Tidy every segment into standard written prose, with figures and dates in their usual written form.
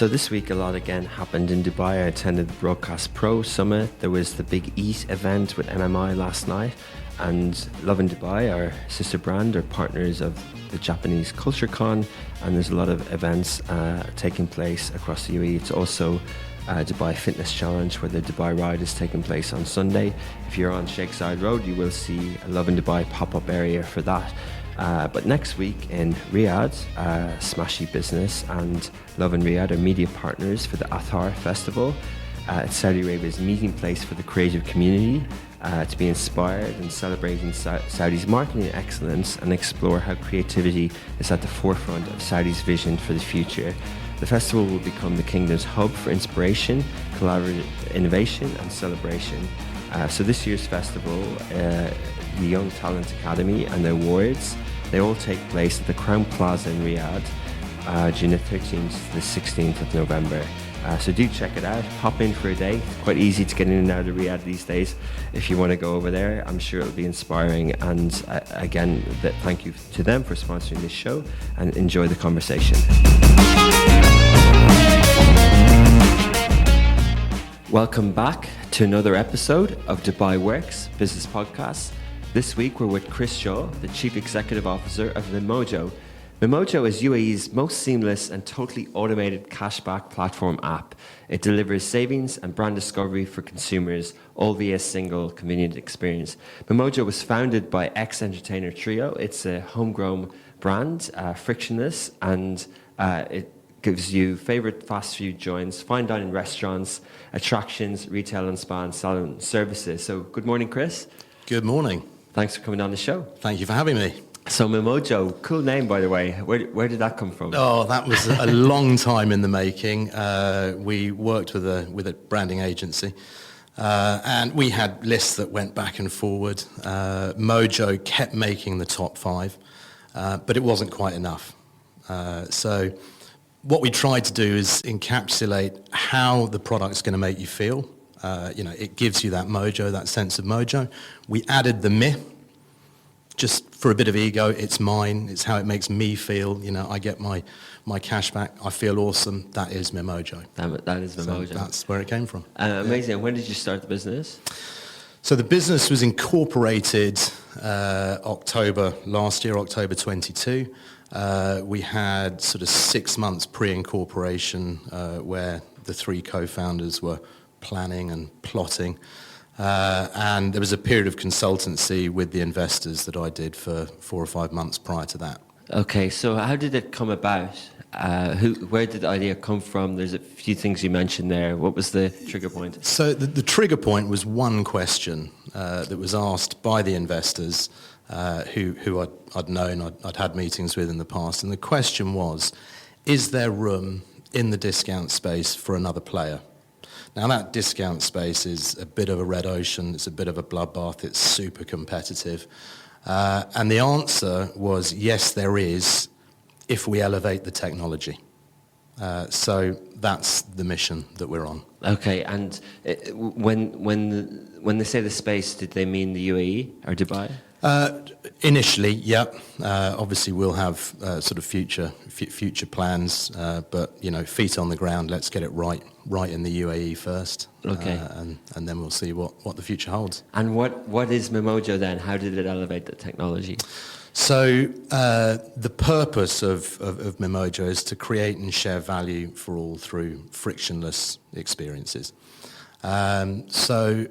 So this week a lot again happened in Dubai. I attended the Broadcast Pro Summit. There was the Big Eat event with MMI last night, and Love in Dubai, our sister brand, are partners of the Japanese Culture Con, and there's a lot of events taking place across the UAE. It's also Dubai Fitness Challenge, where the Dubai Ride is taking place on Sunday. If you're on Sheikh Zayed Road, you will see a Love in Dubai pop-up area for that. But next week in Riyadh, Smashy Business and Love in Riyadh are media partners for the Athar Festival. It's Saudi Arabia's meeting place for the creative community to be inspired and celebrating Saudi's marketing excellence and explore how creativity is at the forefront of Saudi's vision for the future. The festival will become the kingdom's hub for inspiration, collaborative innovation and celebration. So this year's festival, the Young Talent Academy and the awards, they all take place at the Crown Plaza in Riyadh, June the 13th to the 16th of November. So do check it out, pop in for a day. It's quite easy to get in and out of Riyadh these days if you want to go over there. I'm sure it'll be inspiring, and again, thank you to them for sponsoring this show, and enjoy the conversation. Welcome back to another episode of Dubai Works Business Podcast. This week we're with Chris Shaw, the Chief Executive Officer of Mimojo. Mimojo is UAE's most seamless and totally automated cashback platform app. It delivers savings and brand discovery for consumers, all via a single convenient experience. Mimojo was founded by ex-entertainer Trio. It's a homegrown brand, frictionless, and it gives you favorite fast food joints, fine dining restaurants, attractions, retail and spa and salon services. So good morning, Chris. Good morning. Thanks for coming on the show. Thank you for having me. So Mimojo, cool name, by the way. Where did that come from? Oh, that was a long time in the making. We worked with a branding agency, and we had lists that went back and forward. Mojo kept making the top 5, but it wasn't quite enough. So what we tried to do is encapsulate how the product's going to make you feel. It gives you that mojo, that sense of mojo. We added the meh, just for a bit of ego. It's mine. It's how it makes me feel. I get my cash back. I feel awesome. That is Mimojo. That is Mimojo. So that's where it came from. Amazing. And when did you start the business? So the business was incorporated October last year, October 22. We had sort of 6 months pre-incorporation where the 3 co-founders were planning and plotting. And there was a period of consultancy with the investors that I did for 4 or 5 months prior to that. Okay, so how did it come about? Where did the idea come from? There's a few things you mentioned there. What was the trigger point? So the trigger point was one question that was asked by the investors who I'd known, I'd had meetings with in the past. And the question was, is there room in the discount space for another player? Now that discount space is a bit of a red ocean, it's a bit of a bloodbath, it's super competitive. And the answer was, yes, there is, if we elevate the technology. So that's the mission that we're on. Okay, and when they say the space, did they mean the UAE or Dubai? Initially, yeah. Obviously, we'll have sort of future plans, but feet on the ground. Let's get it right in the UAE first. Okay, and then we'll see what the future holds. And what is Mimojo then? How did it elevate the technology? So the purpose of Mimojo is to create and share value for all through frictionless experiences. So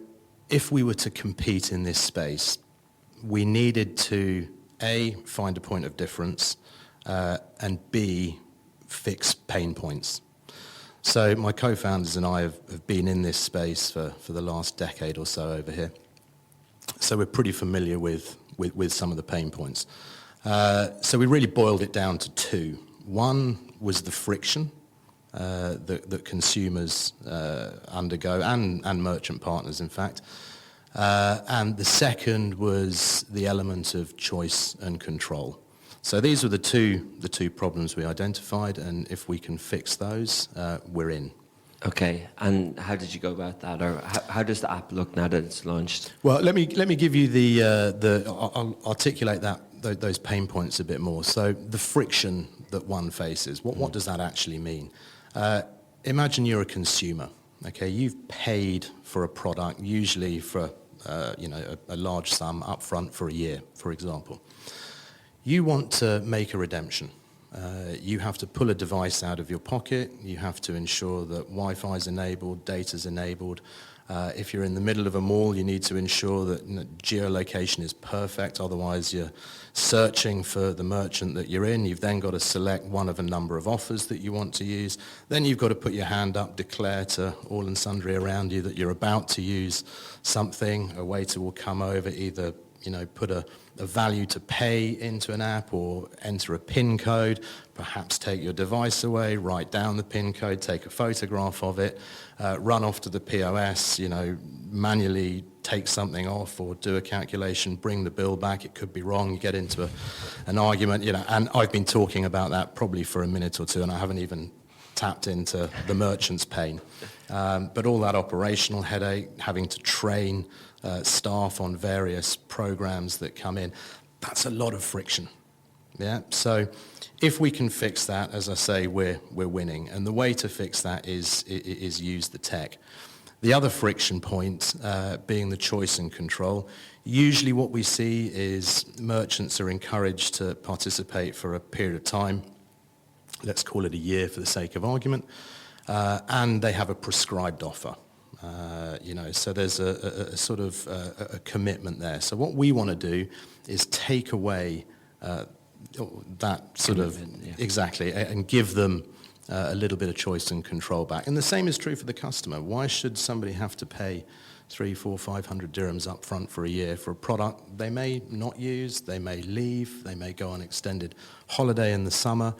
if we were to compete in this space, we needed to, A, find a point of difference, and B, fix pain points. So my co-founders and I have been in this space for the last decade or so over here. So we're pretty familiar with some of the pain points. So we really boiled it down to 2. One was the friction that consumers undergo, and merchant partners, in fact. And the second was the element of choice and control. So these were the two problems we identified, and if we can fix those, we're in. Okay, and how did you go about that, or how does the app look now that it's launched? Well, let me give you I'll articulate those pain points a bit more. So the friction that one faces, what does that actually mean? imagine you're a consumer. Okay, you've paid for a product, usually for a large sum up front for a year, for example. You want to make a redemption. You have to pull a device out of your pocket. You have to ensure that Wi-Fi is enabled, data is enabled. If you're in the middle of a mall, you need to ensure that geolocation is perfect. Otherwise, you're searching for the merchant that you're in. You've then got to select one of a number of offers that you want to use. Then you've got to put your hand up, declare to all and sundry around you that you're about to use something. A waiter will come over, either put a value to pay into an app or enter a PIN code, perhaps take your device away, write down the PIN code, take a photograph of it, run off to the POS, manually take something off or do a calculation, bring the bill back. It could be wrong. You get into an argument, and I've been talking about that probably for a minute or two, and I haven't even tapped into the merchant's pain. But all that operational headache, having to train staff on various programs that come in, that's a lot of friction. Yeah. So if we can fix that, as I say, we're winning. And the way to fix that is use the tech. The other friction point being the choice and control. Usually what we see is merchants are encouraged to participate for a period of time. Let's call it a year for the sake of argument. And they have a prescribed offer. So there's a sort of a commitment there. So what we want to do is take away that sort of, exactly, and give them a little bit of choice and control back. And the same is true for the customer. Why should somebody have to pay 300, 400, 500 dirhams up front for a year for a product they may not use, they may leave, they may go on extended holiday in the summer.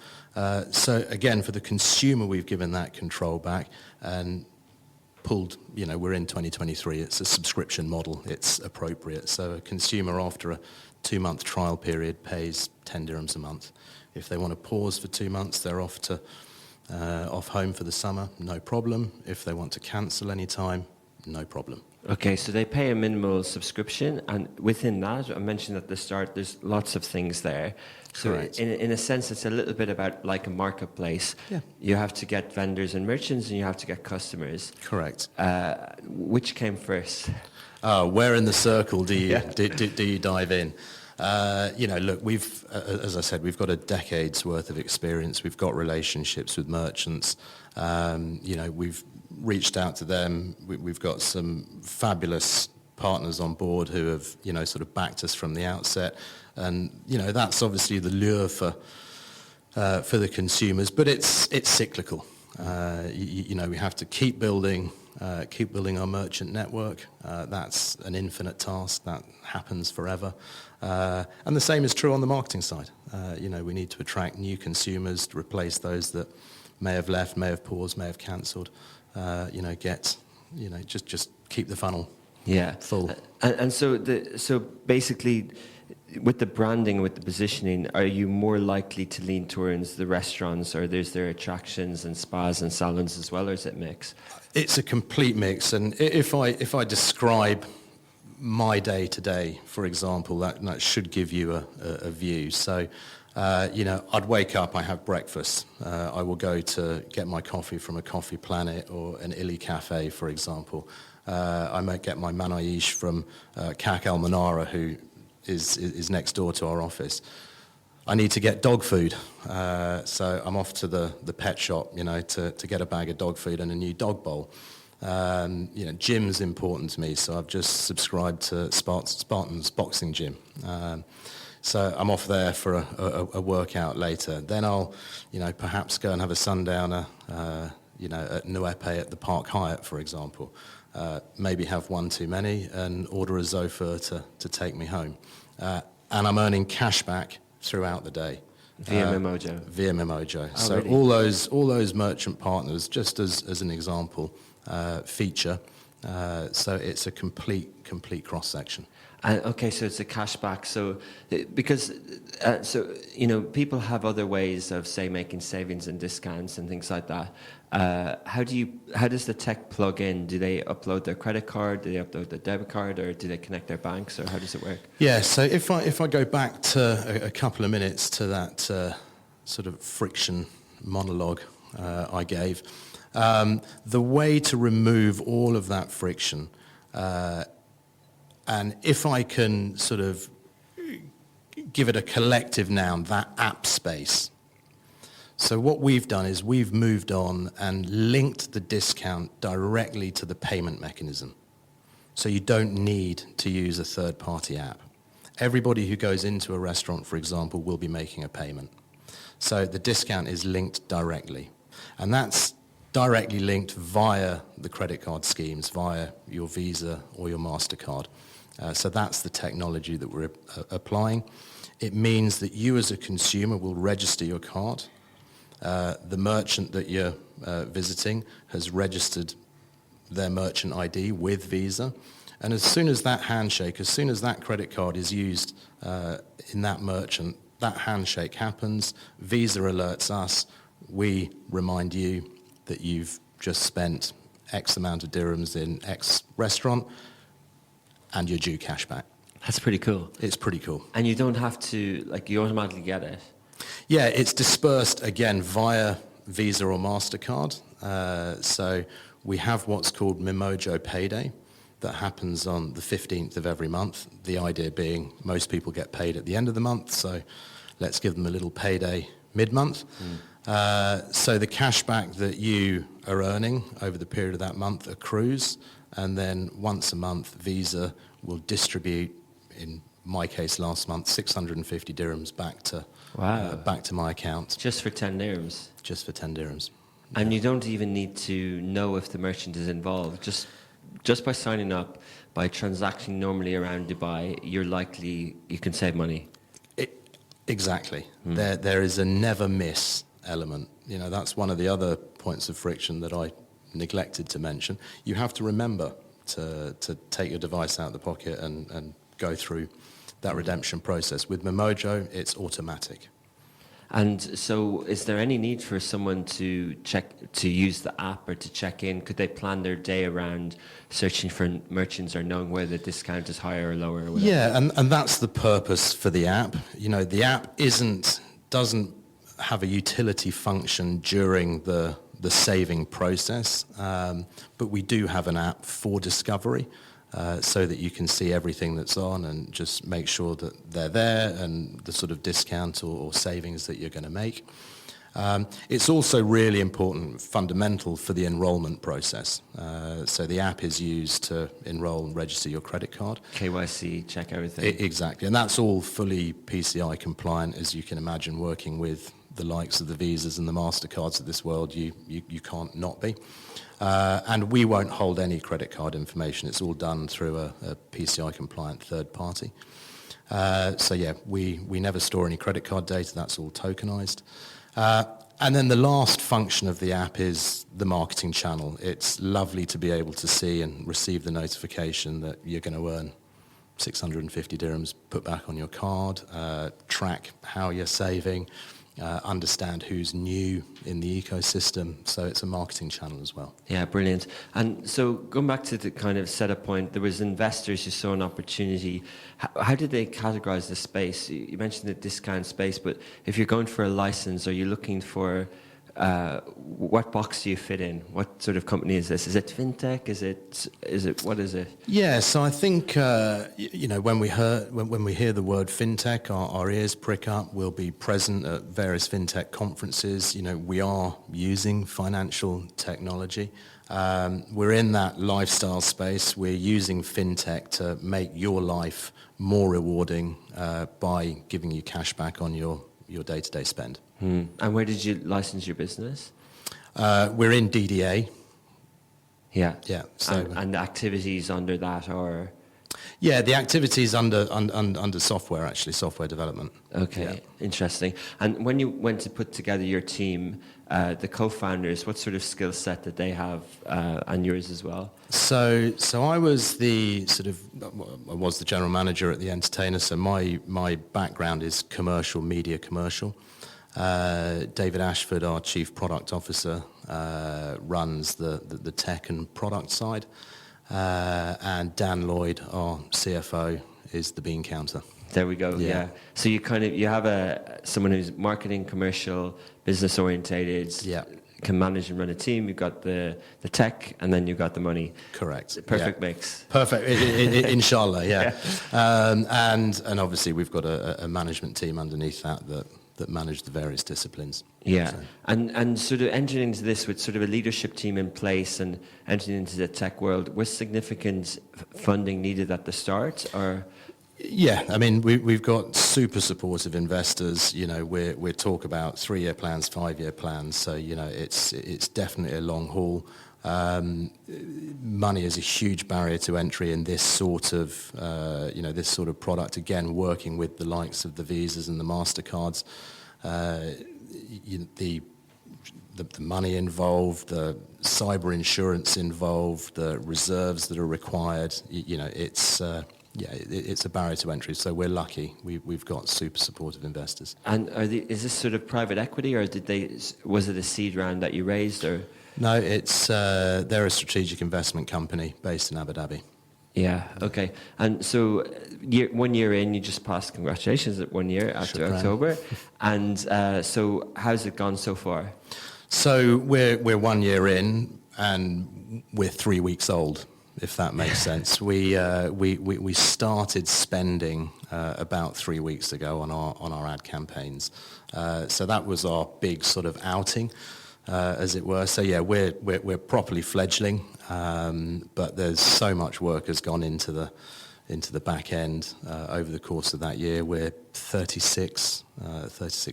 So again, for the consumer, we've given that control back and pulled, we're in 2023, it's a subscription model, it's appropriate. So a consumer after a 2-month trial period pays 10 dirhams a month. If they want to pause for 2 months, they're off home for the summer, no problem. If they want to cancel any time, no problem. Okay, so they pay a minimal subscription, and within that, I mentioned at the start, there's lots of things there. So in a sense, it's a little bit about like a marketplace. Yeah. You have to get vendors and merchants, and you have to get customers. Correct. Which came first? Where in the circle do you dive in? Look, as I said, we've got a decade's worth of experience. We've got relationships with merchants. We've reached out to them. We've got some fabulous partners on board who have, sort of backed us from the outset. And, that's obviously the lure for the consumers, but it's cyclical. We have to keep building our merchant network. That's an infinite task that happens forever. And the same is true on the marketing side. We need to attract new consumers to replace those that may have left, may have paused, may have cancelled. Just keep the funnel full. And so basically, with the branding, with the positioning, are you more likely to lean towards the restaurants, or is there attractions and spas and salons as well, or is it mix? It's a complete mix. And if I describe my day to day, for example, that should give you a view. So, I'd wake up, I have breakfast. I will go to get my coffee from a Coffee Planet or an Illy Cafe, for example. I might get my manaish from Kak Al Manara, who is next door to our office. I need to get dog food, so I'm off to the pet shop, to get a bag of dog food and a new dog bowl. Gym's important to me, so I've just subscribed to Spartan's boxing gym. So I'm off there for a workout later. Then I'll, perhaps go and have a sundowner, at Nuepe at the Park Hyatt, for example. Maybe have one too many and order a Zofer to take me home. And I'm earning cash back throughout the day. Via Mimojo? Via Mimojo. Oh, so really? all those merchant partners, just as an example, feature. So it's a complete cross-section. Okay, so it's a cashback. So, because people have other ways of, say, making savings and discounts and things like that. How does the tech plug in? Do they upload their credit card? Do they upload their debit card, or do they connect their banks, or how does it work? Yeah. So if I go back to a couple of minutes to that sort of friction monologue I gave. The way to remove all of that friction, and if I can sort of give it a collective noun, that app space. So what we've done is we've moved on and linked the discount directly to the payment mechanism. So you don't need to use a third-party app. Everybody who goes into a restaurant, for example, will be making a payment. So the discount is linked directly. And that's directly linked via the credit card schemes, via your Visa or your MasterCard. So that's the technology that we're applying. It means that you as a consumer will register your card. The merchant that you're visiting has registered their merchant ID with Visa. And as soon as that handshake, as soon as that credit card is used in that merchant, that handshake happens, Visa alerts us, we remind you that you've just spent X amount of dirhams in X restaurant and you're due cash back. That's pretty cool. It's pretty cool. And you don't have to, like, you automatically get it. Yeah, it's dispersed, again, via Visa or MasterCard. So we have what's called Mimojo Payday that happens on the 15th of every month. The idea being most people get paid at the end of the month, so let's give them a little payday mid-month. So the cashback that you are earning over the period of that month accrues, and then once a month, Visa will distribute, in my case last month, 650 dirhams back to my account. Just for 10 dirhams? Just for 10 dirhams. And you don't even need to know if the merchant is involved. Just by signing up, by transacting normally around Dubai, you can save money. Exactly. There is a never miss element. You know, that's one of the other points of friction that I neglected to mention. You have to remember to take your device out of the pocket and go through that redemption process. With Mimojo, it's automatic. And so is there any need for someone to use the app or to check in? Could they plan their day around searching for merchants or knowing whether the discount is higher or lower or whatever? Yeah, and that's the purpose for the app. You know, the app doesn't have a utility function during the saving process, but we do have an app for discovery. So that you can see everything that's on and just make sure that they're there and the sort of discount or savings that you're going to make. It's also really important, fundamental for the enrollment process. So the app is used to enroll and register your credit card. KYC, check everything. Exactly, and that's all fully PCI compliant, as you can imagine, working with the likes of the Visas and the MasterCards of this world, you can't not be. And we won't hold any credit card information. It's all done through a PCI compliant third party. So yeah, we never store any credit card data. That's all tokenized. And then the last function of the app is the marketing channel. It's lovely to be able to see and receive the notification that you're going to earn 650 dirhams put back on your card, track how you're saving, understand who's new in the ecosystem. So it's a marketing channel as well. Yeah, brilliant. And so going back to the kind of setup point, there was investors who saw an opportunity. How did they categorize the space? You mentioned the discount space, but if you're going for a license, are you looking for what box do you fit in? What sort of company is this? Is it fintech? Is it what is it? Yeah, so I think when we hear the word fintech, our ears prick up. We'll be present at various fintech conferences. You know, we are using financial technology. We're in that lifestyle space. We're using fintech to make your life more rewarding by giving you cash back on your day-to-day spend. And where did you license your business? We're in DDA. Yeah. Yeah. So and the activities under that are? Yeah, the activities under software, actually, software development. Okay, yeah. Interesting. And when you went to put together your team, the co-founders, what sort of skill set did they have, and yours as well? So I was the general manager at the Entertainer. So my background is media commercial. David Ashford, our chief product officer, runs the tech and product side. And Dan Lloyd, our CFO, is the bean counter. There we go. Yeah. So you have someone who's marketing, commercial, business orientated. Yeah. can manage and run a team. You've got the tech, and then you've got the money. Correct. Perfect mix. Perfect. Inshallah, yeah. Yeah. And obviously we've got a management team underneath that manage the various disciplines. Yeah, So. and sort of entering into this with sort of a leadership team in place and entering into the tech world, was significant funding needed at the start, or? Yeah, I mean, we've got super supportive investors. You know, we talk about 3-year plans, 5-year plans. So, you know, it's definitely a long haul. Money is a huge barrier to entry in this sort of, this sort of product. Again, working with the likes of the Visas and the MasterCards, the money involved, the cyber insurance involved, the reserves that are required. It's a barrier to entry. So we're lucky. We've got super supportive investors. And is this sort of private equity, or was it a seed round that you raised, or? No, they're a strategic investment company based in Abu Dhabi. Yeah, okay. And so 1 year in, you just passed, congratulations, at 1 year after October. And so how's it gone so far? So we're 1 year in, and we're 3 weeks old, if that makes sense. We started spending about 3 weeks ago on our ad campaigns. So that was our big sort of outing. As it were. So yeah, we're properly fledgling, but there's so much work has gone into the back end over the course of that year. We're 36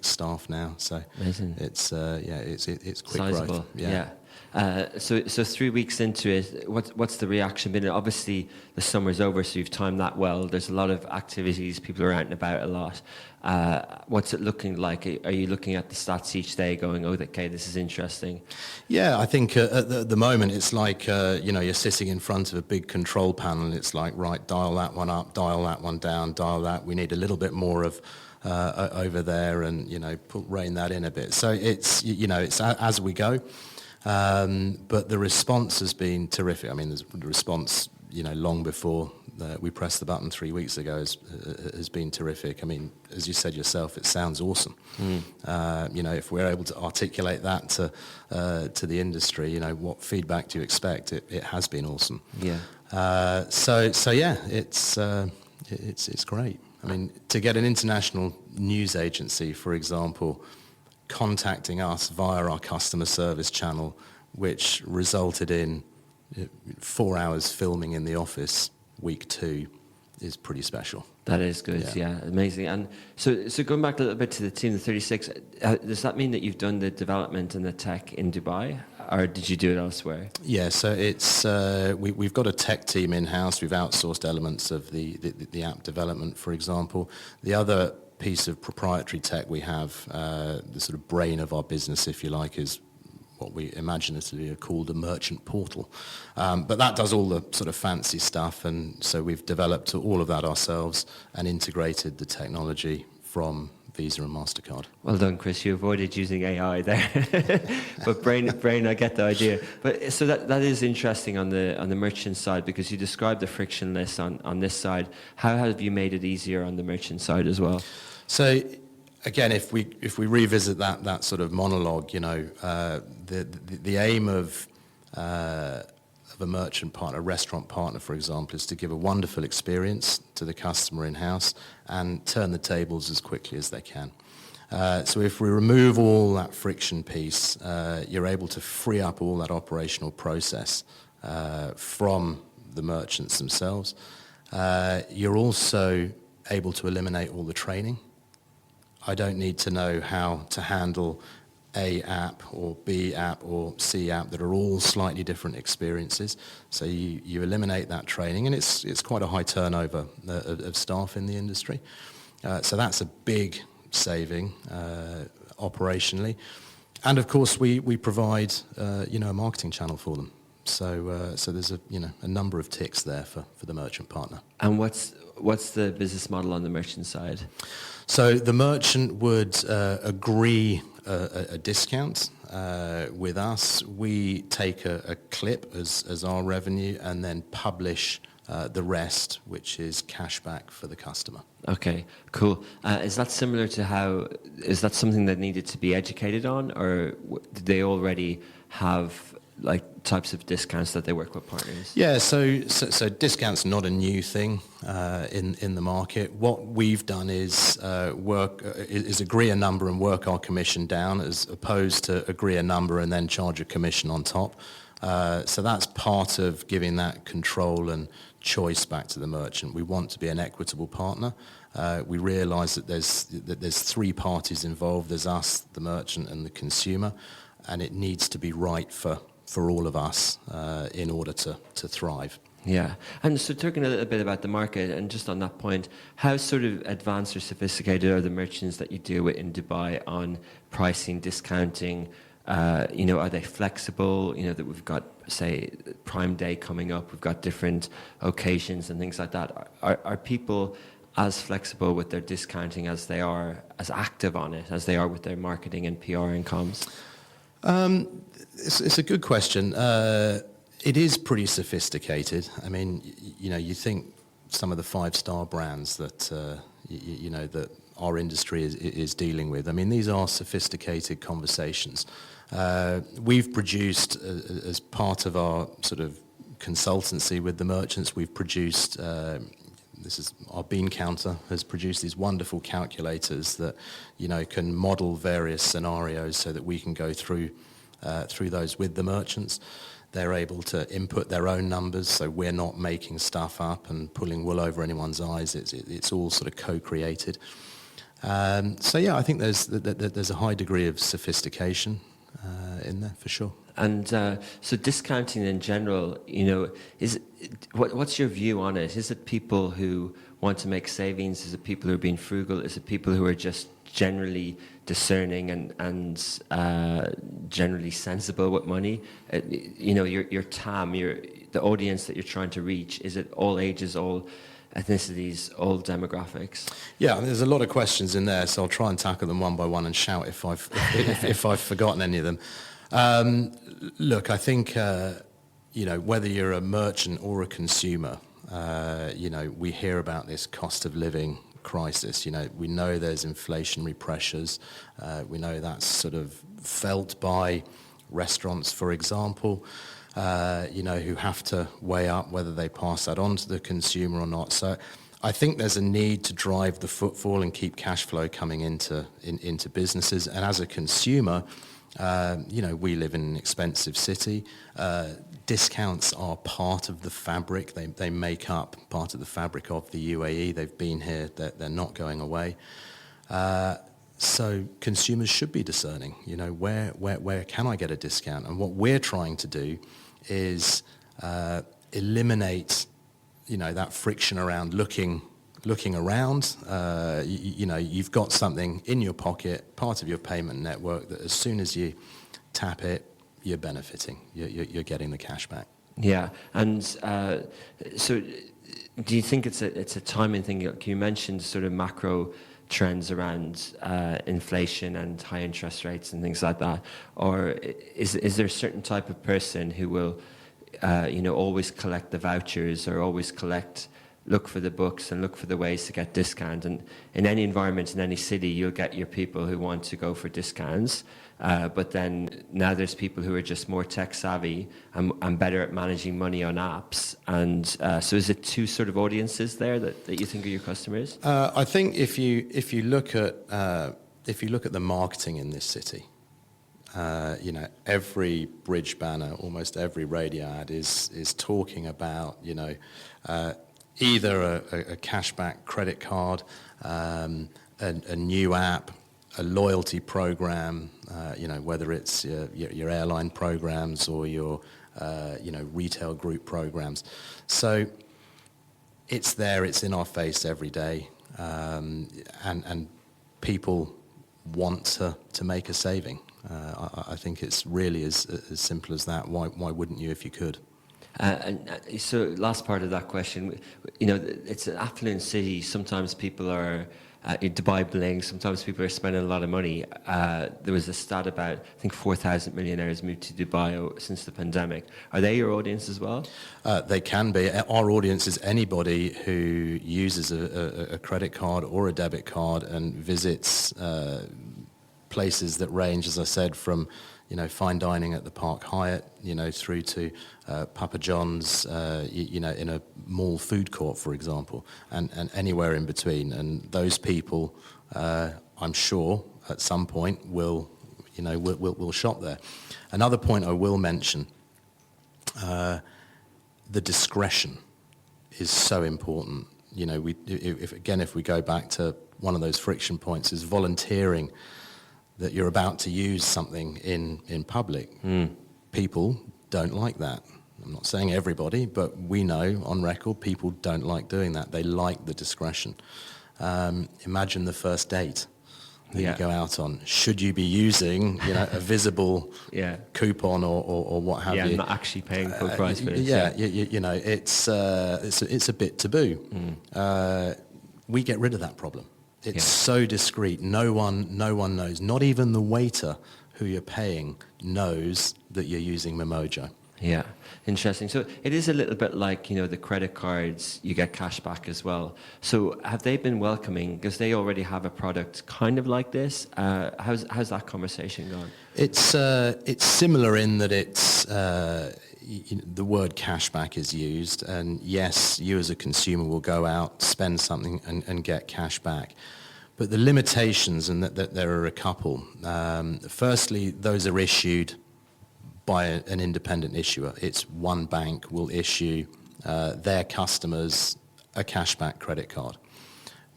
staff now, so amazing. It's quick sizable growth. Yeah. So 3 weeks into it, what's the reaction been? Obviously, the summer's over, so you've timed that well. There's a lot of activities, people are out and about a lot. What's it looking like? Are you looking at the stats each day going, oh, okay, this is interesting? Yeah, I think at the moment it's like, you're sitting in front of a big control panel. It's like, right, dial that one up, dial that one down, dial that. We need a little bit more of over there and, rein that in a bit. So it's as we go. But the response has been terrific. I mean, the response, long before we pressed the button 3 weeks ago has been terrific. I mean, as you said yourself, it sounds awesome. If we're able to articulate that to the industry, what feedback do you expect? It has been awesome. Yeah. So yeah, it's great. I mean, to get an international news agency, for example, contacting us via our customer service channel, which resulted in 4 hours filming in the office week 2, is pretty special. That is good, yeah, amazing. And so going back a little bit to the team, the 36, does that mean that you've done the development and the tech in Dubai, or did you do it elsewhere? Yeah, so it's we've got a tech team in-house. We've outsourced elements of the app development, for example. The other piece of proprietary tech we have, the sort of brain of our business, if you like, is what we imaginatively are called a merchant portal. But that does all the sort of fancy stuff, and so we've developed all of that ourselves and integrated the technology from Visa and MasterCard. Well done, Chris. You avoided using AI there. But brain, I get the idea. But so that is interesting on the merchant side, because you described the frictionless on this side. How have you made it easier on the merchant side as well? So again, if we revisit that sort of monologue, the aim of a merchant partner, a restaurant partner, for example, is to give a wonderful experience to the customer in-house and turn the tables as quickly as they can. So if we remove all that friction piece, you're able to free up all that operational process from the merchants themselves. You're also able to eliminate all the training. I don't need to know how to handle A app or B app or C app that are all slightly different experiences. So you eliminate that training, and it's quite a high turnover of staff in the industry. So that's a big saving operationally. And of course we provide a marketing channel for them. So there's a number of ticks there for the merchant partner. And what's the business model on the merchant side? So the merchant would agree a discount with us. We take a clip as our revenue and then publish the rest, which is cashback for the customer. Okay, cool. Is that similar to is that something that needed to be educated on, or did they already have like types of discounts that they work with partners? Yeah, so discount's not a new thing in the market. What we've done is agree a number and work our commission down, as opposed to agree a number and then charge a commission on top. So that's part of giving that control and choice back to the merchant. We want to be an equitable partner. We realise that there's three parties involved. There's us, the merchant, and the consumer, and it needs to be right for all of us in order to thrive. Yeah, and so talking a little bit about the market, and just on that point, how sort of advanced or sophisticated are the merchants that you deal with in Dubai on pricing, discounting? Are they flexible? That we've got, say, Prime Day coming up, we've got different occasions and things like that. Are people as flexible with their discounting as they are, as active on it, as they are with their marketing and PR and comms? It's a good question. It is pretty sophisticated. I mean, you think some of the five-star brands that that our industry is dealing with. I mean, these are sophisticated conversations. We've produced, as part of our sort of consultancy with the merchants, we've produced. Our bean counter has produced these wonderful calculators that can model various scenarios so that we can go through those with the merchants. They're able to input their own numbers, so we're not making stuff up and pulling wool over anyone's eyes. It's all sort of co-created. So yeah, I think there's a high degree of sophistication in there for sure. And so discounting in general, what's your view on it? Is it people who want to make savings? Is it people who are being frugal? Is it people who are just generally discerning and generally sensible with money? Your TAM, the audience that you're trying to reach, is it all ages, all ethnicities, all demographics? Yeah, there's a lot of questions in there, so I'll try and tackle them one by one and shout if I've forgotten any of them. Look, I think whether you're a merchant or a consumer, we hear about this cost of living crisis. We know there's inflationary pressures. We know that's sort of felt by restaurants, for example, who have to weigh up whether they pass that on to the consumer or not. So I think there's a need to drive the footfall and keep cash flow coming into businesses. And as a consumer, we live in an expensive city. Discounts are part of the fabric. They make up part of the fabric of the UAE. They've been here. They're not going away. So consumers should be discerning. Where can I get a discount? And what we're trying to do is eliminate, that friction around looking around. You've got something in your pocket, part of your payment network, that as soon as you tap it, you're benefiting. You're getting the cash back. Yeah, and so do you think it's a timing thing? You mentioned sort of macro trends around inflation and high interest rates and things like that, or is there a certain type of person who will, always collect the vouchers or always look for the books and look for the ways to get discount? And in any environment, in any city, you'll get your people who want to go for discounts. But then now there's people who are just more tech savvy and better at managing money on apps. And so is it two sort of audiences there that you think are your customers? I think if you look at the marketing in this city, every bridge banner, almost every radio ad is talking about either a cashback credit card, a new app, a loyalty program, whether it's your airline programs or your retail group programs. So it's there, it's in our face every day, and people want to make a saving. I think it's really as simple as that. Why wouldn't you if you could? So last part of that question, it's an affluent city. Sometimes people are Dubai bling. Sometimes people are spending a lot of money. There was a stat about, I think, 4,000 millionaires moved to Dubai since the pandemic. Are they your audience as well? They can be. Our audience is anybody who uses a credit card or a debit card and visits places that range, as I said, from fine dining at the Park Hyatt, through to Papa John's, in a mall food court, for example, and anywhere in between. And those people, I'm sure, at some point will shop there. Another point I will mention, the discretion is so important. If we go back to one of those friction points, is volunteering that you're about to use something in public. People don't like that. I'm not saying everybody, but we know on record people don't like doing that. They like the discretion. Imagine the first date that you go out on. Should you be using a visible coupon or what have you? Yeah, not actually paying full price for it. It's a bit taboo. We get rid of that problem. It's so discreet. No one knows. Not even the waiter who you're paying knows that you're using Mimojo. Yeah, interesting. So it is a little bit like, the credit cards, you get cash back as well. So have they been welcoming, because they already have a product kind of like this? How's that conversation gone? It's similar in that it's the word cashback is used, and yes, you as a consumer will go out, spend something and get cash back. But the limitations, and that there are a couple. Firstly, those are issued by an independent issuer. It's one bank will issue their customers a cashback credit card.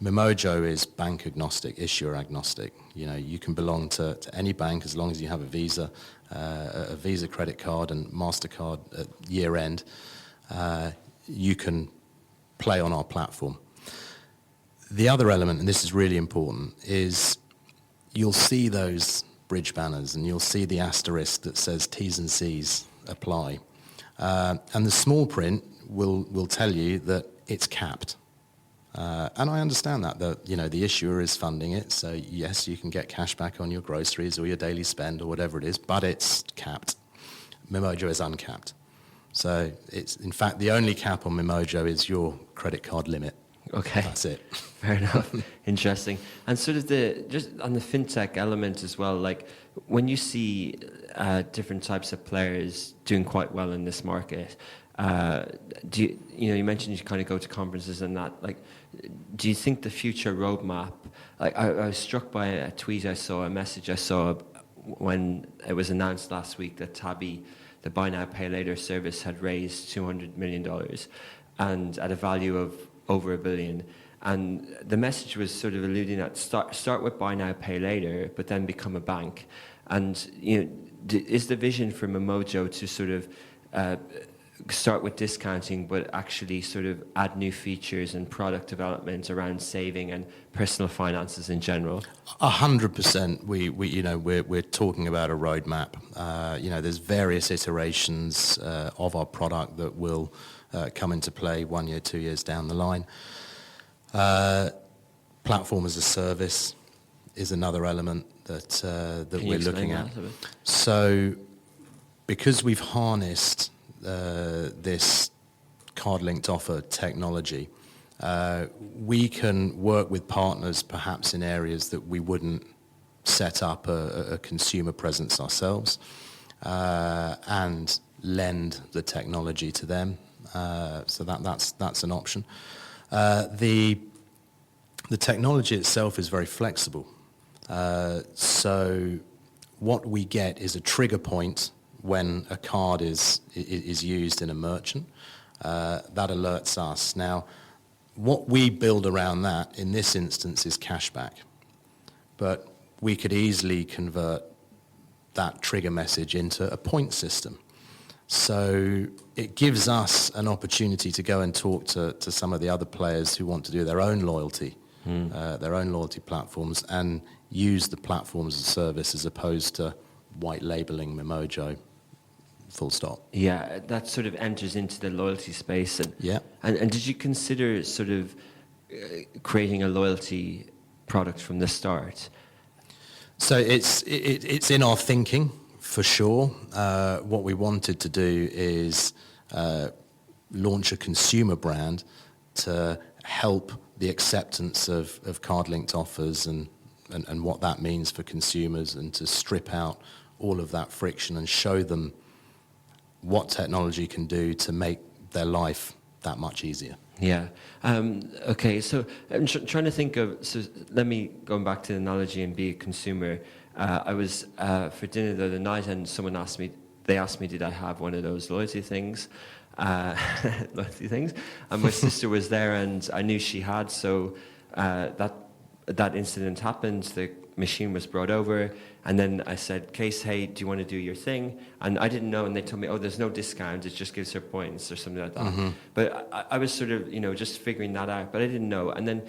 Mimojo is bank agnostic, issuer agnostic. You can belong to any bank as long as you have a Visa credit card and MasterCard at year end. You can play on our platform. The other element, and this is really important, is you'll see those bridge banners and you'll see the asterisk that says T's and C's apply. And the small print will tell you that it's capped. And I understand that the issuer is funding it, so yes, you can get cash back on your groceries or your daily spend or whatever it is, but it's capped. Mimojo is uncapped. So it's, in fact, the only cap on Mimojo is your credit card limit. Okay. That's it. Fair enough. Interesting. And sort of just on the fintech element as well, like when you see different types of players doing quite well in this market, you mentioned you kind of go to conferences and that, like, do you think the future roadmap, like I was struck by a tweet I saw, a message I saw when it was announced last week that Tabby, the buy now pay later service, had raised $200 million and at a value of over $1 billion. And the message was sort of alluding at start with buy now pay later, but then become a bank. And is the vision for Mimojo to sort of start with discounting, but actually sort of add new features and product development around saving and personal finances in general? 100%. We're talking about a roadmap. There's various iterations of our product that will come into play 1 year, 2 years down the line. Platform as a service is another element that we're looking at. So, because we've harnessed this card-linked offer technology, we can work with partners perhaps in areas that we wouldn't set up a consumer presence ourselves, and lend the technology to them. So that's an option. The technology itself is very flexible. So what we get is a trigger point when a card is used in a merchant. That alerts us. Now, what we build around that in this instance is cashback. But we could easily convert that trigger message into a point system. So it gives us an opportunity to go and talk to some of the other players who want to do their own loyalty platforms, and use the platform as a service as opposed to white labeling Mimojo, full stop. Yeah, that sort of enters into the loyalty space. And yeah. And did you consider sort of creating a loyalty product from the start? So it's in our thinking for sure. What we wanted to do is launch a consumer brand to help the acceptance of card-linked offers and what that means for consumers, and to strip out all of that friction and show them what technology can do to make their life that much easier. Yeah. Okay. So I'm trying to think of. So let me going back to the analogy and be a consumer. I was for dinner the other night, and someone asked me. They asked me, did I have one of those loyalty things? Loyalty things. And my sister was there, and I knew she had. So that incident happened. The machine was brought over, and then I said, Case, hey, do you want to do your thing? And I didn't know, and they told me, oh, there's no discount, it just gives her points or something like that. Mm-hmm. But I was sort of, just figuring that out, but I didn't know. And then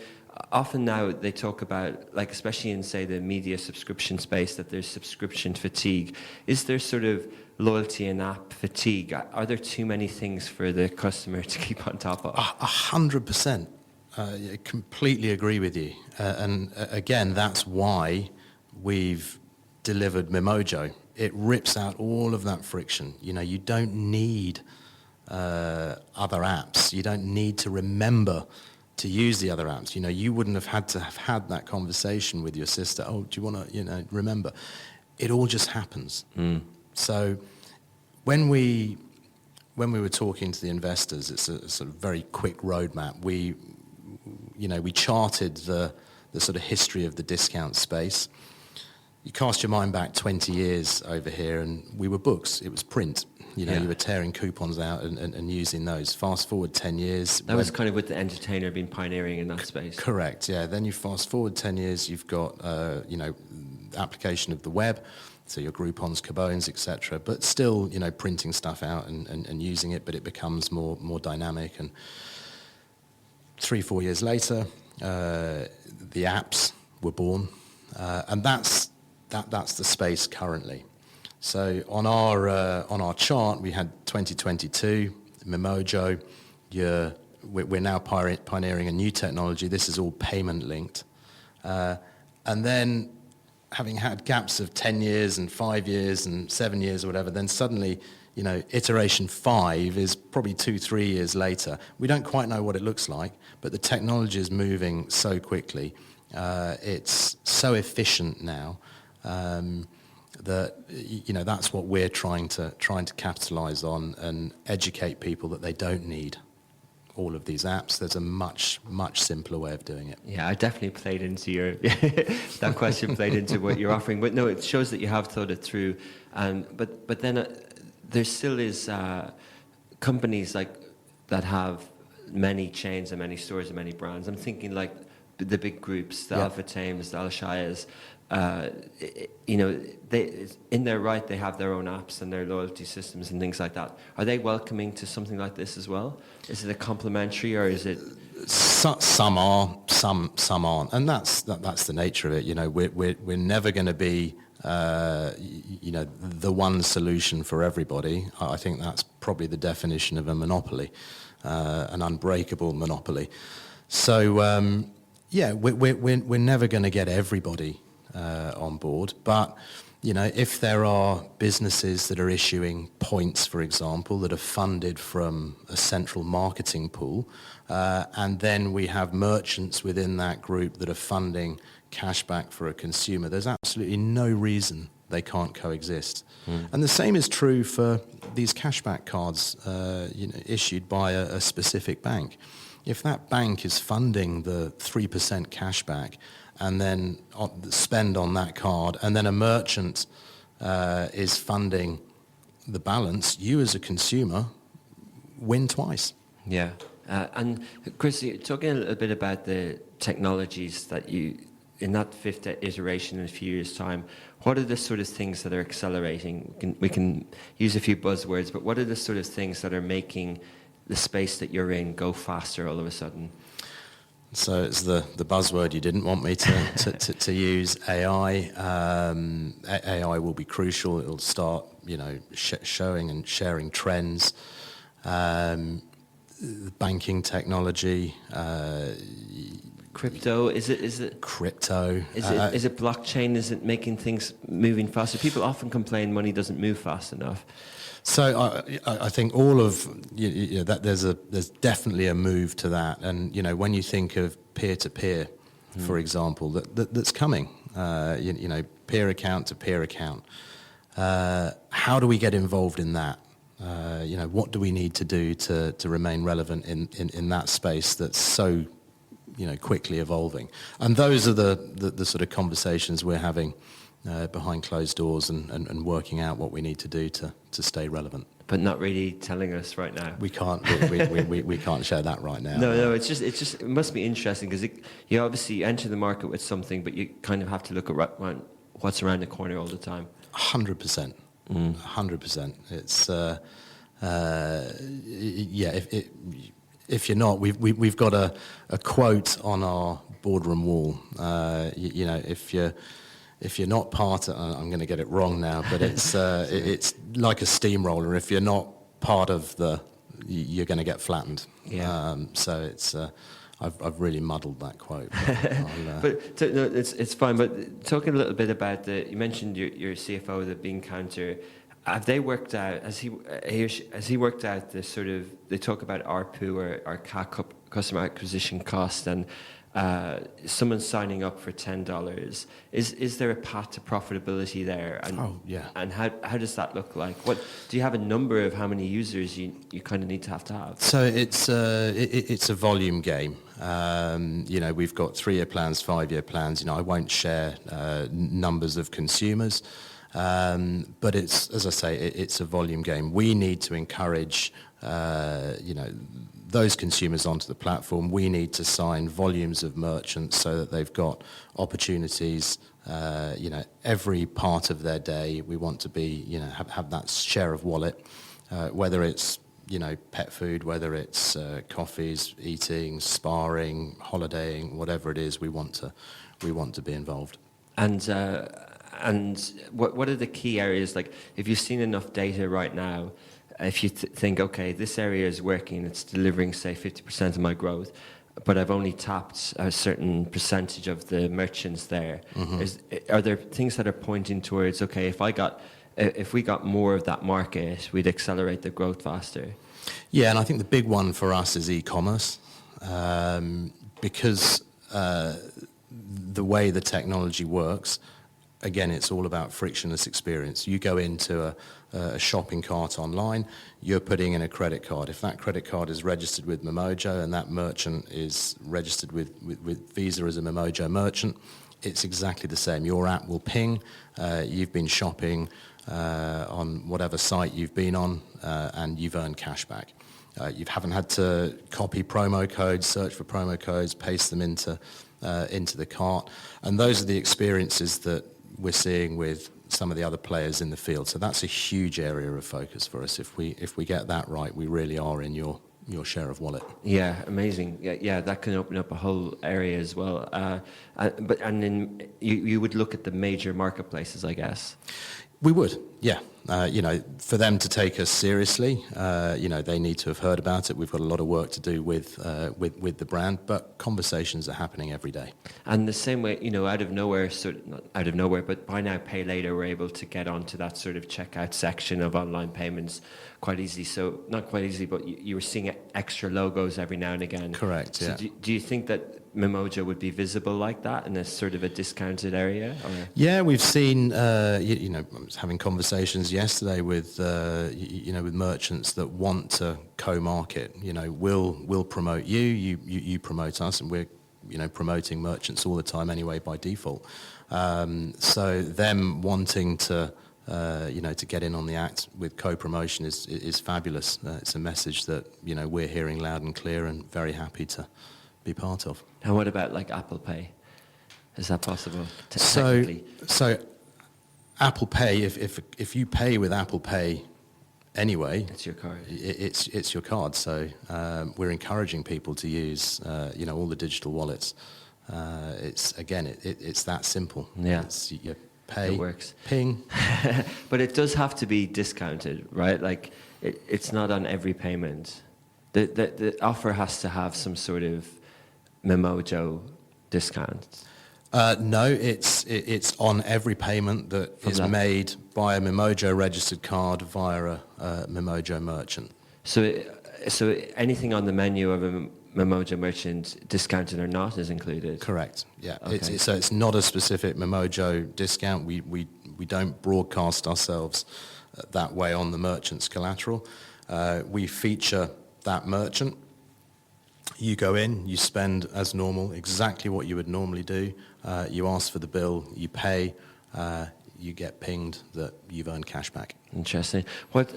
often now they talk about, like, especially in, say, the media subscription space, that there's subscription fatigue. Is there sort of loyalty and app fatigue? Are there too many things for the customer to keep on top of? 100%. I completely agree with you. And again, that's why we've delivered Mimojo. It rips out all of that friction. You don't need other apps. You don't need to remember to use the other apps. You wouldn't have had to have had that conversation with your sister. Oh, do you want to, remember? It all just happens. Mm. So when we were talking to the investors, it's a sort of very quick roadmap. We charted the sort of history of the discount space. You cast your mind back 20 years over here, and we were books. It was print. You were tearing coupons out and using those. Fast forward 10 years. That was kind of with the Entertainer being pioneering in that space. Correct, yeah. Then you fast forward 10 years, you've got, application of the web, so your Groupons, Cabones, etc. But still, printing stuff out and using it, but it becomes more dynamic. And 3-4 years later, the apps were born, and that's the space currently. So on our chart, we had 2022, Mimojo. We're now pioneering a new technology. This is all payment linked, and then having had gaps of 10 years and 5 years and 7 years or whatever, then suddenly, iteration 5 is probably 2-3 years later. We don't quite know what it looks like, but the technology is moving so quickly. It's so efficient now that that's what we're trying to capitalize on and educate people that they don't need all of these apps. There's a much simpler way of doing it. Yeah, I definitely played into your that question played into what you're offering. But no, it shows that you have thought it through. But then there still is companies like that have many chains and many stores and many brands. I'm thinking like the big groups, the Alpha Tames, the Alshayas. They, in their right, they have their own apps and their loyalty systems and things like that. Are they welcoming to something like this as well? Is it a complementary, or is it? Some are, some aren't, and that's the nature of it. We're never going to be the one solution for everybody. I think that's probably the definition of a monopoly, an unbreakable monopoly. So we're never going to get everybody on board, but if there are businesses that are issuing points, for example, that are funded from a central marketing pool, and then we have merchants within that group that are funding cashback for a consumer, there's absolutely no reason they can't coexist. And the same is true for these cashback cards issued by a specific bank. If that bank is funding the 3% cashback and then spend on that card, and then a merchant is funding the balance, you as a consumer win twice. Yeah. And Chris, talking a little bit about the technologies that you, in that fifth iteration in a few years' time, what are the sort of things that are accelerating? We can use a few buzzwords, but what are the sort of things that are making the space that you're in go faster all of a sudden? So it's the buzzword you didn't want me to use, AI. AI will be crucial. It'll start, showing and sharing trends. Banking technology, Crypto, is it crypto. is it blockchain? Is it making things moving faster? People often complain money doesn't move fast enough. So I think all of that there's definitely a move to that, and when you think of peer-to-peer, for example, that's coming. Peer account to peer account. How do we get involved in that? What do we need to do to remain relevant in that space that's so quickly evolving? And those are the sort of conversations we're having behind closed doors and working out what we need to do to stay relevant. But not really telling us right now. We can't we can't share that right now. No. It's just it must be interesting because you obviously enter the market with something, but you kind of have to look at what's around the corner all the time. 100%. 100%. It's If you're not, we've got a quote on our boardroom wall. If you're not part of, I'm going to get it wrong now, but it's like a steamroller. If you're not part of you're going to get flattened. Yeah. So it's I've really muddled that quote. But no, it's fine. But talking a little bit about you mentioned your CFO, the bean counter. Have they worked out? Has he worked out the sort of? They talk about ARPU or CAC, customer acquisition cost, and someone signing up for $10. Is there a path to profitability there? And, And how does that look like? What do you have a number of how many users you kind of need to have? So it's a volume game. We've got 3-year plans, 5-year plans. I won't share numbers of consumers. But it's, as I say, it's a volume game. We need to encourage, those consumers onto the platform. We need to sign volumes of merchants so that they've got opportunities, every part of their day. We want to be, have that share of wallet, whether it's, pet food, whether it's coffees, eating, sparring, holidaying, whatever it is, we want to be involved. And what are the key areas? Like, if you've seen enough data right now, if you think, okay, this area is working, it's delivering, say, 50% of my growth, but I've only tapped a certain percentage of the merchants there. Mm-hmm. Are there things that are pointing towards, okay, if we got more of that market, we'd accelerate the growth faster? Yeah, and I think the big one for us is e-commerce, because the way the technology works, again, it's all about frictionless experience. You go into a shopping cart online, you're putting in a credit card. If that credit card is registered with Mimojo and that merchant is registered with Visa as a Mimojo merchant, it's exactly the same. Your app will ping, you've been shopping on whatever site you've been on, and you've earned cash back. You haven't had to copy promo codes, search for promo codes, paste them into the cart. And those are the experiences that we're seeing with some of the other players in the field. So that's a huge area of focus for us. If we get that right, we really are in your share of wallet. Yeah, amazing. Yeah, that can open up a whole area as well. And then you would look at the major marketplaces, I guess. We would, yeah. For them to take us seriously, they need to have heard about it. We've got a lot of work to do with the brand, but conversations are happening every day. And the same way, out of nowhere, not out of nowhere, but buy now, pay later, we're able to get onto that sort of checkout section of online payments quite easily. So not quite easily, but you were seeing extra logos every now and again. Correct. So yeah. Do you think that Mimojo would be visible like that in a sort of a discounted area? Or? Yeah, we've seen. I was having conversations yesterday with with merchants that want to co-market. We'll promote you, you promote us, and we're promoting merchants all the time anyway by default. So them wanting to to get in on the act with co-promotion is fabulous. It's a message that we're hearing loud and clear, and very happy to be part of. And what about like Apple Pay? Is that possible? Technically? So Apple Pay, if you pay with Apple Pay anyway, it's your card. It's your card. So we're encouraging people to use all the digital wallets. It's that simple. Yeah. You pay. It works. Ping. But it does have to be discounted, right? Like it's not on every payment. The offer has to have some sort of Mimojo discounts? No, it's on every payment that is made by a Mimojo registered card via a Mimojo merchant. So anything on the menu of a Mimojo merchant, discounted or not, is included? Correct, yeah. Okay. So it's not a specific Mimojo discount. We don't broadcast ourselves that way on the merchant's collateral. We feature that merchant. You go in, you spend as normal, exactly what you would normally do. You ask for the bill, you pay, you get pinged that you've earned cash back. Interesting. What,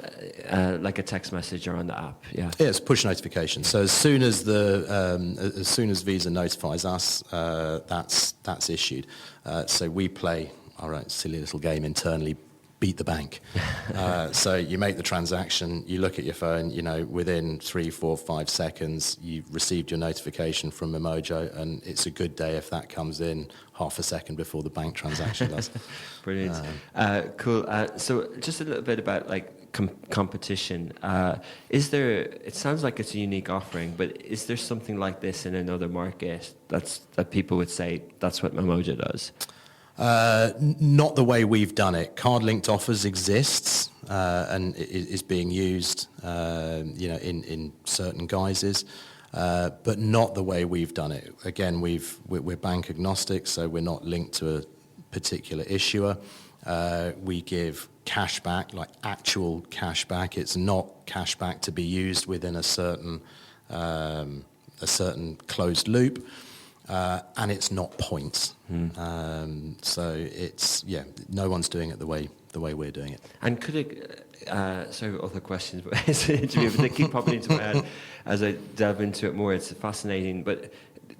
like a text message or on the app? Yeah. Yeah, it's push notification. So as soon as Visa notifies us, that's issued. So we play our own silly little game internally, beat the bank. So you make the transaction, you look at your phone, within 3, 4, 5 seconds, you've received your notification from Mimojo, and it's a good day if that comes in half a second before the bank transaction does. Brilliant. Cool. So just a little bit about competition. It sounds like it's a unique offering, but is there something like this in another market that people would say that's what Mimojo does? Not the way we've done it. Card-linked offers exists and is being used, in certain guises, but not the way we've done it. Again, we're bank agnostic, so we're not linked to a particular issuer. We give cash back, like actual cash back. It's not cash back to be used within a certain closed loop. And it's not points. So it's, no one's doing it the way we're doing it. And could it, sorry, other questions, but they keep popping into my head as I delve into it more. It's fascinating, but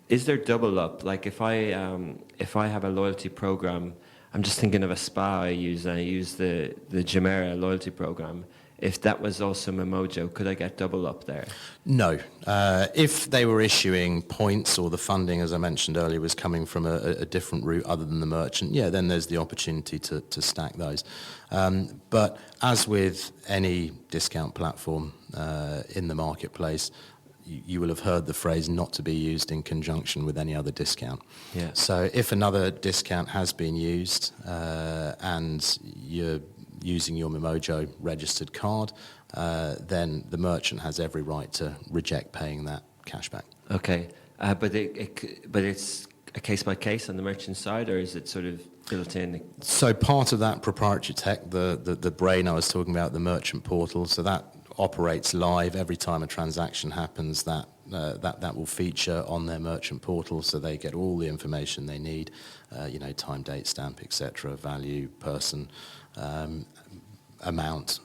is there double up? Like if I have a loyalty program, I'm just thinking of a spa I use the Jumeirah loyalty program. If that was also Mimojo, could I get double up there? No. If they were issuing points or the funding, as I mentioned earlier, was coming from a different route other than the merchant, then there's the opportunity to stack those. But as with any discount platform in the marketplace, you will have heard the phrase not to be used in conjunction with any other discount. Yeah. So if another discount has been used and you're using your Mimojo registered card, then the merchant has every right to reject paying that cash back. Okay, but it's a case by case on the merchant side, or is it sort of built in? So part of that proprietary tech, the brain I was talking about, the merchant portal, so that operates live every time a transaction happens. That will feature on their merchant portal, so they get all the information they need, time, date, stamp, etc., value, person, amount,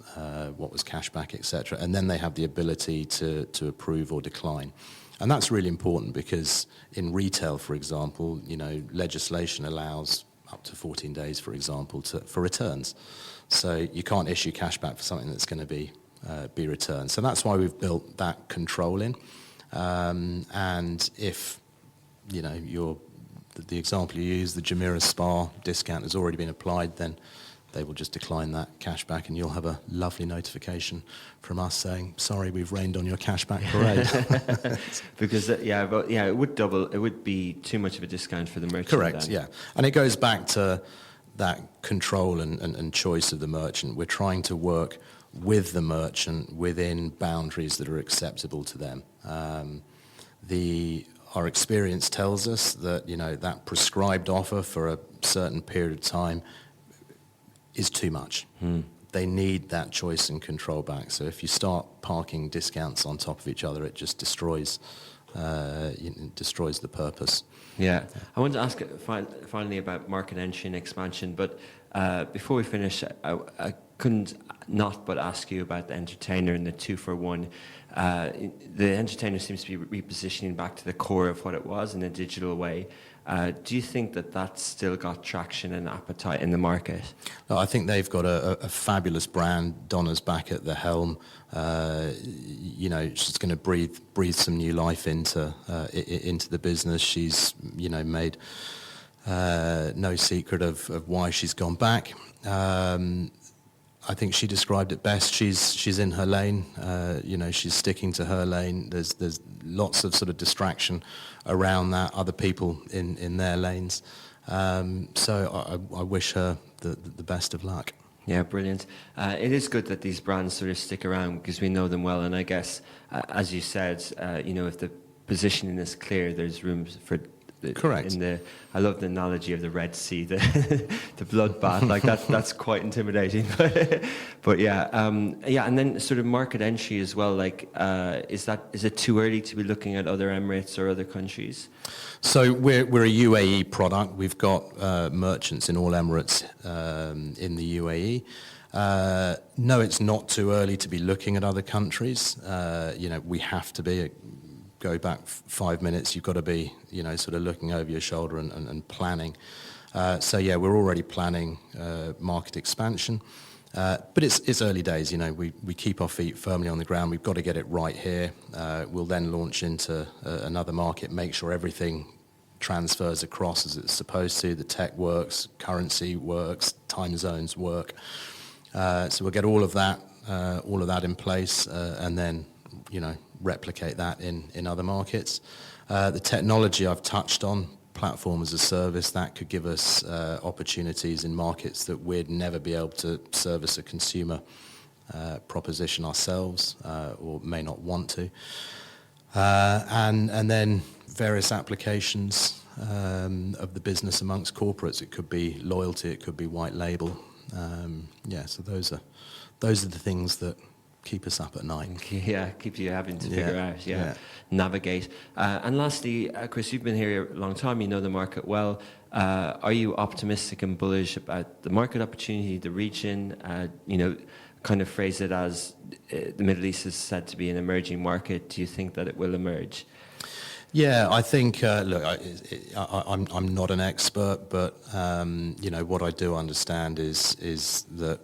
what was cashback, etc., and then they have the ability to approve or decline. And that's really important because in retail, for example, legislation allows up to 14 days, for example, for returns. So you can't issue cashback for something that's going to be returned. So that's why we've built that control in. And if the example you use, the Jumeirah Spa discount has already been applied, then they will just decline that cashback, and you'll have a lovely notification from us saying, "Sorry, we've rained on your cashback parade." Because it would double. It would be too much of a discount for the merchant. Correct. Then. Yeah, and it goes back to that control and choice of the merchant. We're trying to work with the merchant within boundaries that are acceptable to them. Our experience tells us that that prescribed offer for a certain period of time is too much. They need that choice and control back. So if you start parking discounts on top of each other, it just destroys the purpose. Yeah. I want to ask finally about market entry and expansion, but before we finish, I couldn't not but ask you about the entertainer and the 2-for-1. The entertainer seems to be repositioning back to the core of what it was in a digital way. Do you think that that's still got traction and appetite in the market? I think they've got a fabulous brand. Donna's back at the helm. She's going to breathe some new life into the business. She's made no secret of why she's gone back. I think she described it best. She's in her lane. She's sticking to her lane. There's lots of sort of distraction around that. Other people in their lanes. So I wish her the best of luck. Yeah, brilliant. It is good that these brands sort of stick around because we know them well. And I guess, as you said, if the positioning is clear, there's room for. Correct. I love the analogy of the Red Sea, the bloodbath. Like that's quite intimidating. But yeah, and then sort of market entry as well. Like, is it too early to be looking at other Emirates or other countries? So we're a UAE product. We've got merchants in all Emirates in the UAE. No, it's not too early to be looking at other countries. We have to be. Go back 5 minutes, you've got to be, sort of looking over your shoulder and planning. We're already planning market expansion. But it's early days, we keep our feet firmly on the ground. We've got to get it right here. We'll then launch into another market, make sure everything transfers across as it's supposed to. The tech works, currency works, time zones work. So we'll get all of that in place, and then, replicate that in other markets. The technology I've touched on, platform as a service, that could give us opportunities in markets that we'd never be able to service a consumer proposition ourselves, or may not want to. And then various applications of the business amongst corporates. It could be loyalty, it could be white label. So those are the things that keep us up at night. Yeah, keep you having to figure out, navigate. And lastly, Chris, you've been here a long time, you know the market well. Are you optimistic and bullish about the market opportunity, the region? Kind of phrase it as the Middle East is said to be an emerging market. Do you think that it will emerge? Yeah, I think, I'm not an expert, but, what I do understand is that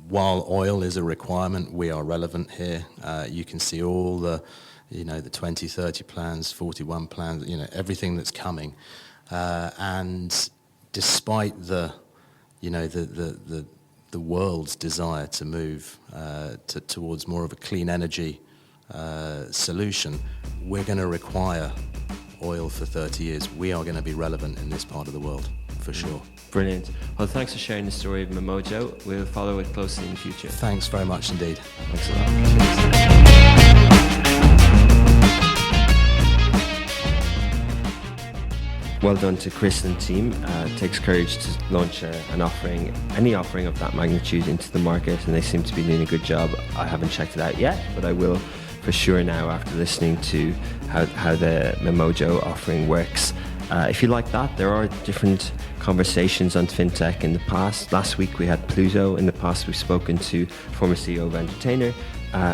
while oil is a requirement, we are relevant here. You can see all the 2030 plans, 41 plans, everything that's coming. And despite the world's desire to move towards more of a clean energy solution, we're going to require oil for 30 years. We are going to be relevant in this part of the world, for sure. Brilliant. Well, thanks for sharing the story of Mimojo. We'll follow it closely in the future. Thanks very much indeed. Thanks a lot. Well done to Chris and team. It takes courage to launch any offering of that magnitude into the market, and they seem to be doing a good job. I haven't checked it out yet, but I will for sure now after listening to how the Mimojo offering works. If you like that, there are different conversations on fintech in the past. Last week we had Pluto. In the past we've spoken to former CEO of Entertainer.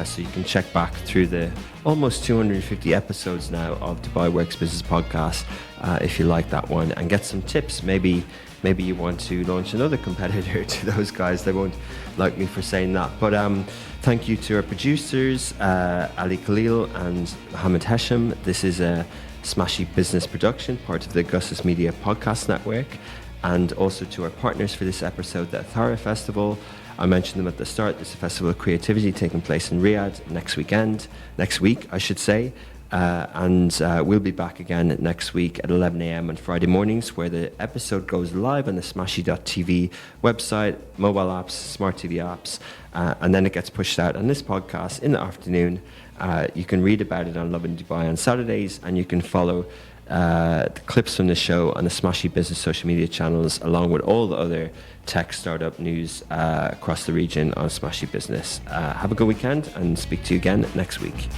So you can check back through the almost 250 episodes now of Dubai Works Business Podcast if you like that one, and get some tips. Maybe you want to launch another competitor to those guys. They won't like me for saying that. But thank you to our producers, Ali Khalil and Mohammed Hesham. This is a Smashy Business production, part of the Augustus Media Podcast Network, and also to our partners for this episode, the Athara Festival. I mentioned them at the start. There's a festival of creativity taking place in Riyadh next week, I should say. And we'll be back again next week at 11 a.m. on Friday mornings, where the episode goes live on the smashy.tv website, mobile apps, smart TV apps, and then it gets pushed out on this podcast in the afternoon. You can read about it on Lovin Dubai on Saturdays, and you can follow the clips from the show on the Smashy Business social media channels, along with all the other tech startup news across the region on Smashy Business. Have a good weekend, and speak to you again next week.